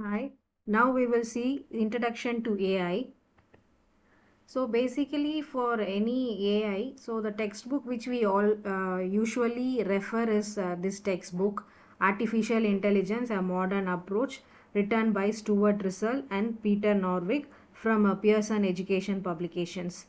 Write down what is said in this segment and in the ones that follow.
Hi, now we will see introduction to AI. So basically for any AI, so the textbook which we all usually refer is this textbook, Artificial Intelligence, a Modern Approach, written by Stuart Russell and Peter Norvig from Pearson Education Publications.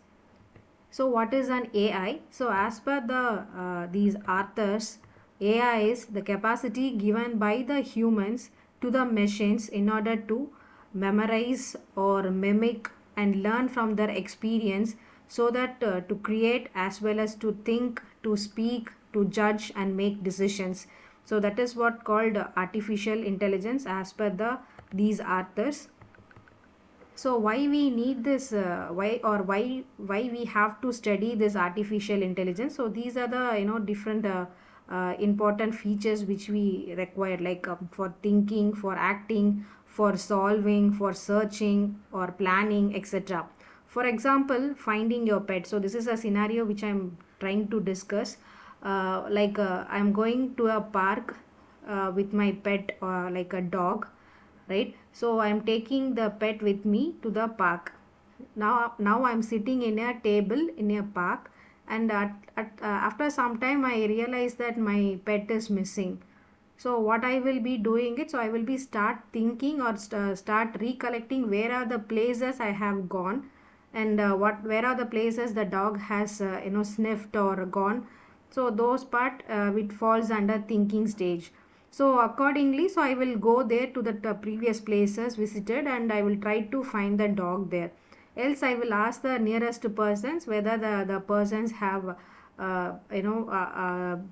So what is an AI? So as per these authors, AI is the capacity given by the humans to the machines in order to memorize or mimic and learn from their experience, so that to create as well as to think, to speak, to judge and make decisions. So that is what called artificial intelligence as per these authors. So why we need this, why we have to study this artificial intelligence? So these are the different important features which we require, like for thinking, for acting, for solving, for searching or planning, etc. For example, finding your pet. So this is a scenario which I'm trying to discuss. I'm going to a park with my pet, like a dog, right? So I'm taking the pet with me to the park. Now I'm sitting in a table in a park, and after some time I realize that my pet is missing. So what I will be doing it, so I will be start thinking or start recollecting where are the places I have gone, and what where are the places the dog has sniffed or gone. So those part it falls under thinking stage. So accordingly, so I will go there to the previous places visited, and I will try to find the dog there. Else I will ask the nearest persons whether the persons have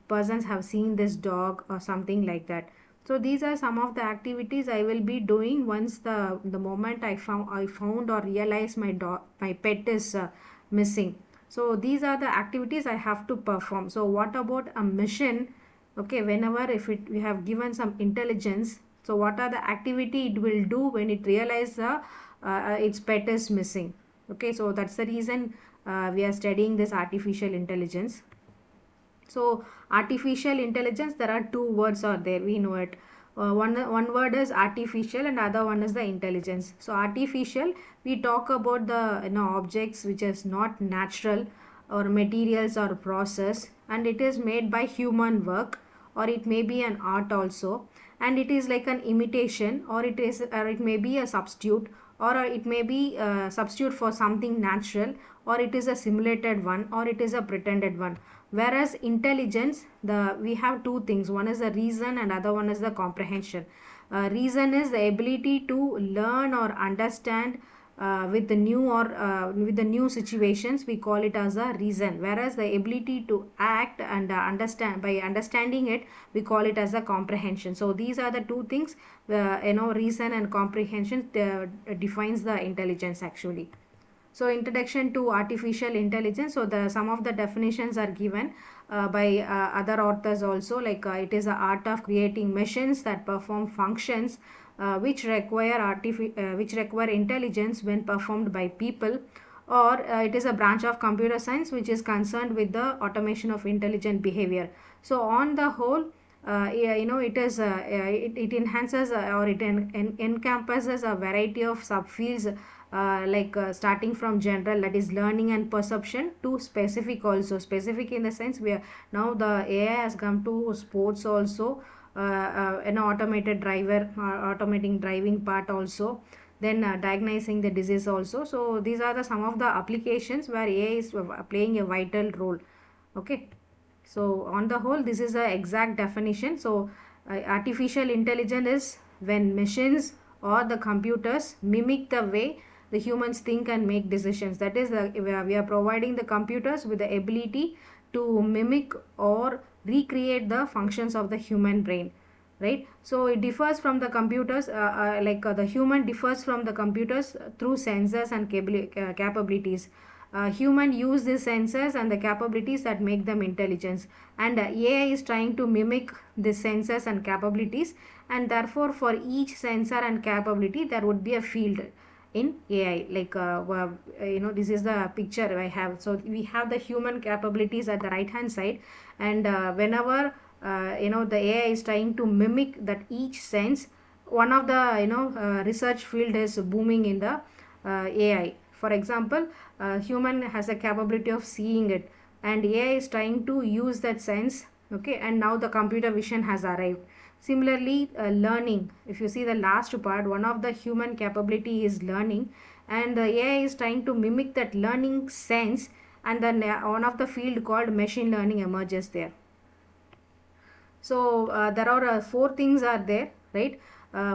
persons have seen this dog or something like that. So these are some of the activities I will be doing once the moment I found or realized my pet is missing. So these are the activities I have to perform. So what about a mission? Okay, whenever if it we have given some intelligence, so what are the activity it will do when it realizes its pet is missing? Okay, so that's the reason we are studying this artificial intelligence. So artificial intelligence, there are two words are there, we know it. One word is artificial and other one is the intelligence. So artificial, we talk about the objects which is not natural, or materials or process, and it is made by human work, or it may be an art also, and it is like an imitation, or it may be a substitute, or it may be a substitute for something natural, or it is a simulated one, or it is a pretended one. Whereas intelligence, the we have two things, one is the reason and other one is the comprehension. Reason is the ability to learn or understand with the new situations, we call it as a reason, whereas the ability to act and understand, by understanding it, we call it as a comprehension. So these are the two things, reason and comprehension defines the intelligence actually. So introduction to artificial intelligence, so the some of the definitions are given by other authors also, like it is the art of creating machines that perform functions which require intelligence when performed by people, or it is a branch of computer science which is concerned with the automation of intelligent behavior. So on the whole, yeah, it enhances or encompasses a variety of subfields, starting from general, that is learning and perception, to specific also. Specific in the sense where now the AI has come to sports also, an automated driver, automating driving part also, then diagnosing the disease also. So these are the some of the applications where AI is playing a vital role. Okay, so on the whole, this is the exact definition. So artificial intelligence is when machines or the computers mimic the way the humans think and make decisions. That is, we are providing the computers with the ability to mimic or recreate the functions of the human brain, right? So it differs from the computers, the human differs from the computers through sensors and capabilities. Human use these sensors and the capabilities that make them intelligence, and AI is trying to mimic these sensors and capabilities, and therefore for each sensor and capability there would be a field in AI. This is the picture I have. So we have the human capabilities at the right hand side, and whenever the AI is trying to mimic that each sense, one of the research field is booming in the AI. For example, human has a capability of seeing it, and AI is trying to use that sense. Okay, and now the computer vision has arrived. Similarly, learning. If you see the last part, one of the human capability is learning, and the AI is trying to mimic that learning sense, and then one of the field called machine learning emerges there. So there are four things are there, right?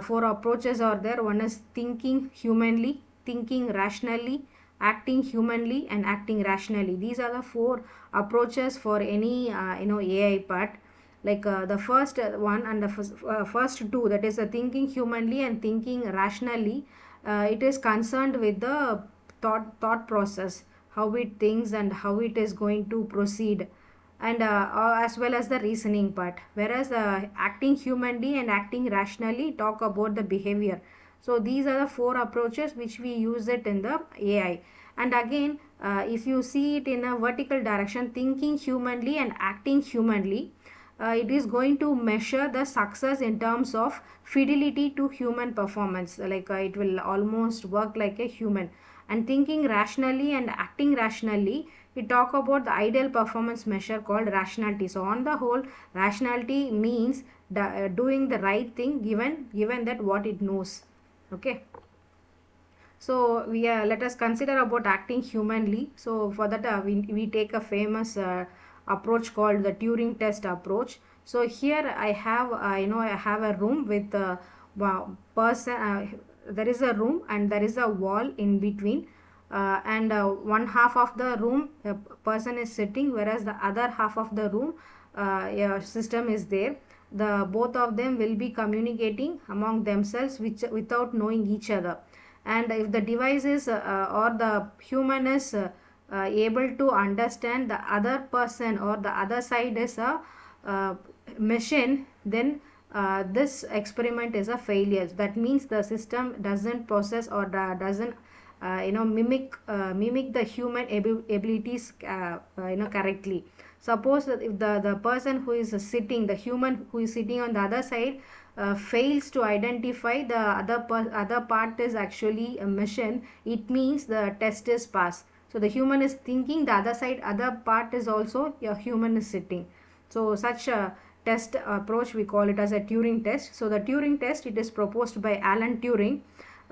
Four approaches are there. One is thinking humanly, thinking rationally, acting humanly, and acting rationally. These are the four approaches for any AI part. Like the first one and the first two, that is thinking humanly and thinking rationally. It is concerned with the thought process, how it thinks and how it is going to proceed, and as well as the reasoning part, whereas acting humanly and acting rationally talk about the behavior. So these are the four approaches which we use it in the AI. And again, if you see it in a vertical direction, thinking humanly and acting humanly, it is going to measure the success in terms of fidelity to human performance, like it will almost work like a human. And thinking rationally and acting rationally, we talk about the ideal performance measure called rationality. So on the whole, rationality means doing the right thing given that what it knows. Okay, so let us consider about acting humanly. So for that, we take a famous approach called the Turing test approach. So here I have I have a room with person. There is a room and there is a wall in between, and one half of the room a person is sitting, whereas the other half of the room a system is there. The both of them will be communicating among themselves without knowing each other. And if the device is or the human is able to understand the other person or the other side is a machine, then this experiment is a failure. That means the system doesn't process or doesn't mimic the human abilities correctly. Suppose that if the person who is sitting, the human who is sitting on the other side, fails to identify the other part is actually a machine, it means the test is passed. So the human is thinking, the other part is also a human is sitting. So such a test approach, we call it as a Turing test. So the Turing test, it is proposed by Alan Turing.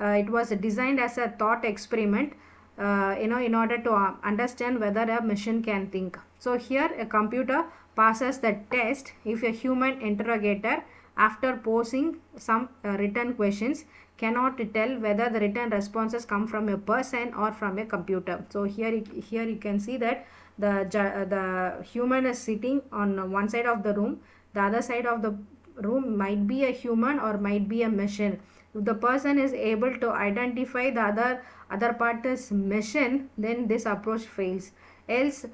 It was designed as a thought experiment, in order to understand whether a machine can think. So here a computer passes the test if a human interrogator, after posing some written questions, cannot tell whether the written responses come from a person or from a computer. So here you can see that the human is sitting on one side of the room. The other side of the room might be a human or might be a machine. If the person is able to identify the other part is machine, then this approach fails. Else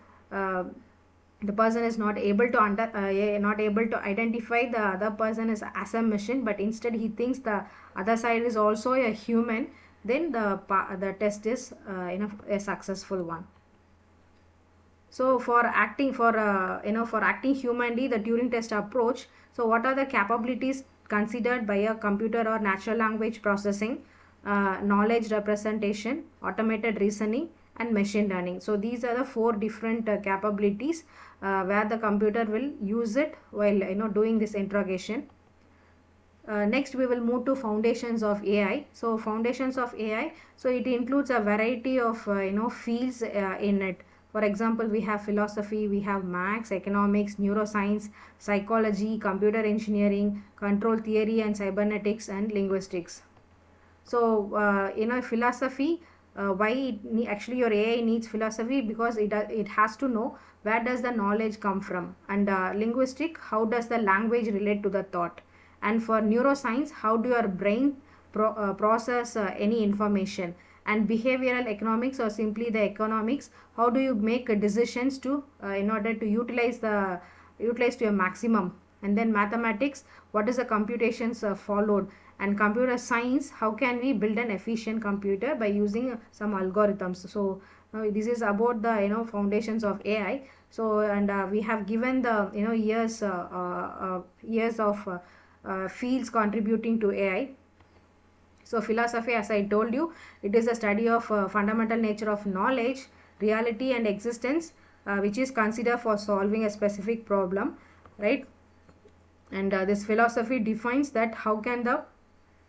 the person is not able to identify the other person as a machine, but instead he thinks the other side is also a human, then the test is a successful one. So for acting humanly, the Turing test approach, so what are the capabilities considered by a computer or natural language processing? Knowledge representation, automated reasoning, and machine learning. So these are the four different capabilities where the computer will use it while doing this interrogation. Next we will move to foundations of AI. So foundations of AI, so it includes a variety of fields in it. For example, we have philosophy, we have maths, economics, neuroscience, psychology, computer engineering, control theory and cybernetics, and linguistics. So philosophy, why actually your AI needs philosophy? Because it has to know where does the knowledge come from. And linguistic, how does the language relate to the thought. And for neuroscience, how do your brain process any information. And behavioral economics, or simply the economics, how do you make decisions to in order to utilize to a maximum. And then mathematics, what is the computations followed. And computer science, how can we build an efficient computer by using some algorithms. So this is about the foundations of AI. So and we have given the years of fields contributing to AI. So philosophy, as I told you, it is a study of fundamental nature of knowledge, reality and existence, which is considered for solving a specific problem, right? And this philosophy defines that how can the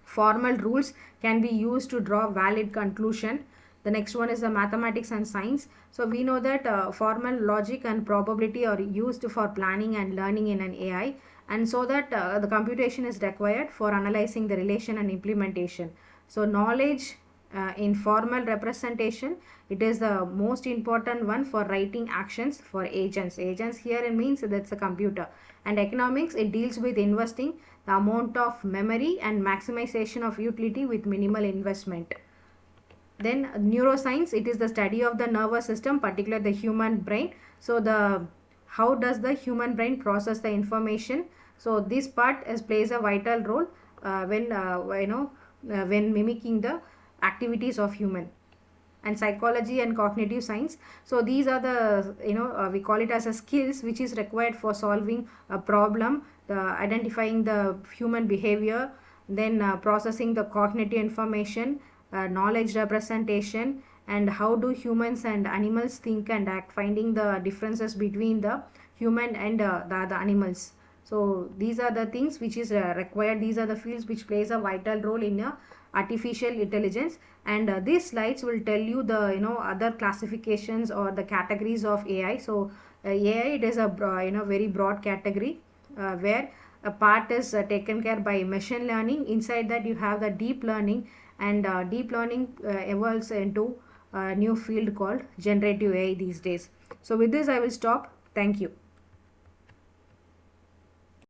formal rules can be used to draw valid conclusion. The next one is the mathematics and science. So we know that formal logic and probability are used for planning and learning in an AI, and so that the computation is required for analyzing the relation and implementation. So knowledge in formal representation, it is the most important one for writing actions for agents. Agents here it means that's a computer. And economics, it deals with investing the amount of memory and maximization of utility with minimal investment. Then neuroscience, it is the study of the nervous system, particularly the human brain. So the how does the human brain process the information? So this part plays a vital role when mimicking the activities of human. And psychology and cognitive science, so these are the we call it as a skills which is required for solving a problem, identifying the human behavior, then processing the cognitive information, knowledge representation, and how do humans and animals think and act, finding the differences between the human and the animals. So these are the things which is required. These are the fields which plays a vital role in artificial intelligence. And these slides will tell you the other classifications or the categories of AI. So AI, it is a very broad category where a part is taken care by machine learning. Inside that you have the deep learning, and deep learning evolves into a new field called generative AI these days. So with this I will stop. Thank you.